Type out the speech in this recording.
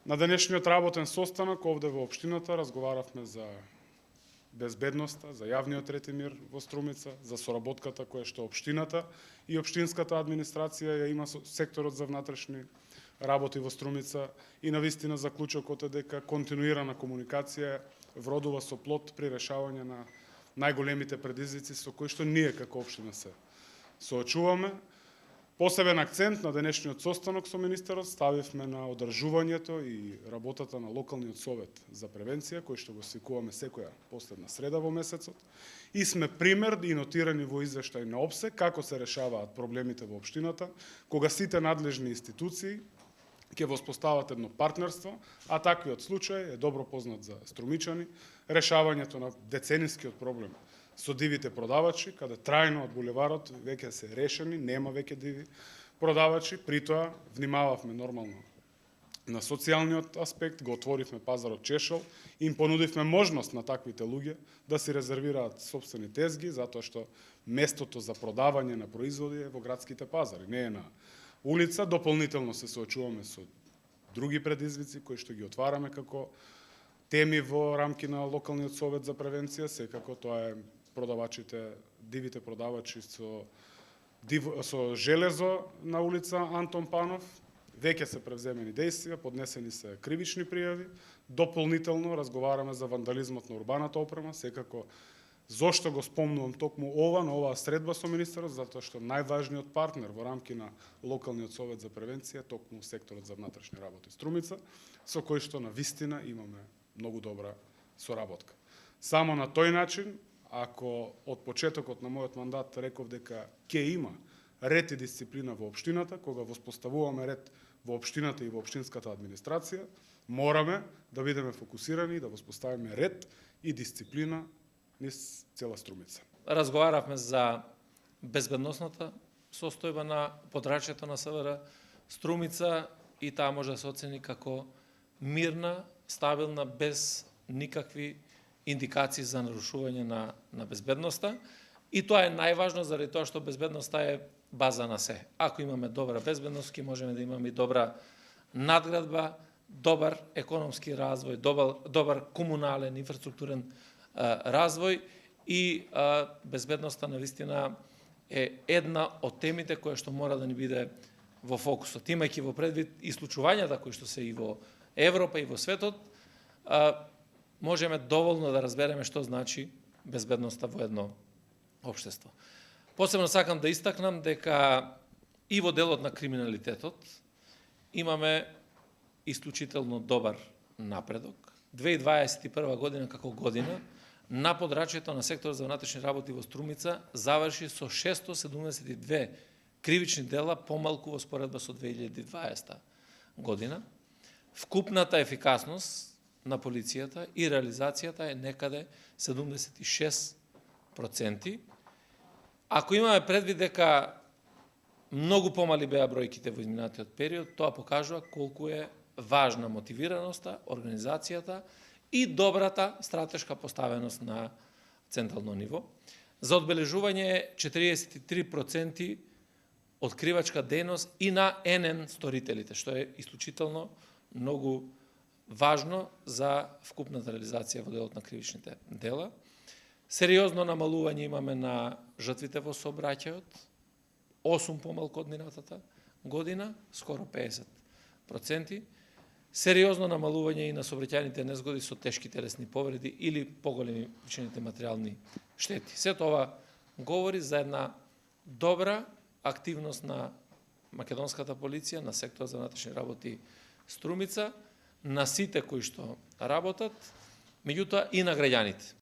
На денешниот работен состанок овде во општината разговаравме за безбедноста, за јавниот ред и мир во Струмица, за соработката која што општината и општинската администрација ја има со секторот за внатрешни работи во Струмица и навистина заклучокот е дека континуирана комуникација вродува со плод при решавање на најголемите предизвици со кои што ние како општина се соочуваме. Посебен акцент на денешниот состанок со министерот ставивме на одржувањето и работата на локалниот совет за превенција, кој што го свикуваме секоја последна среда во месецот, и сме пример и нотирани во извештај на ОПСЕ како се решаваат проблемите во општината, кога сите надлежни институции ќе воспостават едно партнерство, а таквиот случај е добро познат за струмичани, решавањето на деценискиот проблем со дивите продавачи, каде трајно од булеварот веќе се решени, нема веќе диви продавачи, притоа внимававме нормално на социјалниот аспект, го отворивме пазарот Чешол, им понудивме можност на таквите луѓе да си резервираат собствени тезги, затоа што местото за продавање на производи е во градските пазари, не е на улица. Дополнително се соочуваме со други предизвици кои што ги отвараме како теми во рамки на локалниот совет за превенција, секако тоа е продавачите, дивите продавачи со железо на улица Антон Панов. Веќе се превземени действија, поднесени се кривични пријави. Дополнително разговараме за вандализмот на урбаната опрема, секако зошто го спомнувам токму ова, на оваа средба со министерот, затоа што најважниот партнер во рамки на локалниот совет за превенција токму секторот за внатрешни работи Струмица, со кој што на вистина имаме многу добра соработка. Само на тој начин, ако од почетокот на мојот мандат реков дека ќе има ред и дисциплина во општината, кога воспоставуваме ред во општината и во општинската администрација, мораме да бидеме фокусирани и да воспоставиме ред и дисциплина низ цела Струмица. Разговаравме за безбедносната состојба на подрачјето на СВР Струмица и таа може да се оцени како мирна, стабилна, без никакви индикации за нарушување на безбедноста. И тоа е најважно заради тоа што безбедноста е база на се. Ако имаме добра безбедност, ќе можеме да имаме и добра надградба, добар економски развој, добар комунален, инфраструктурен развој и безбедноста навистина е една од темите која што мора да ни биде во фокусот. Имајќи во предвид и случувањата кои што се и во Европа и во светот, можеме доволно да разбереме што значи безбедноста во едно општество. Посебно сакам да истакнам дека и во делот на криминалитетот имаме исклучително добар напредок. 2021 година како година на подрачјето на секторот за внатрешни работи во Струмица заврши со 672 кривични дела помалку во споредба со 2020 година. Вкупната ефикасност на полицијата и реализацијата е некаде 76%. Ако имаме предвид дека многу помали беа бројките во изминатиот период, тоа покажува колку е важна мотивираноста, организацијата и добрата стратешка поставеност на централно ниво. За одбележување е 43% откривачка дејност и на НН сторителите, што е исклучително многу важно за вкупната реализација во делот на кривичните дела. Сериозно намалување имаме на жртвите во сообраќајот, 8 помалку од минатата година, скоро 50%. Сериозно намалување и на сообраќајните незгоди со тешки телесни повреди или поголеми вичините материјални штети. Се тоа говори за една добра активност на македонската полиција, на секторот за внатрешни работи Струмица, на сите кои што работат, меѓутоа и на граѓаните.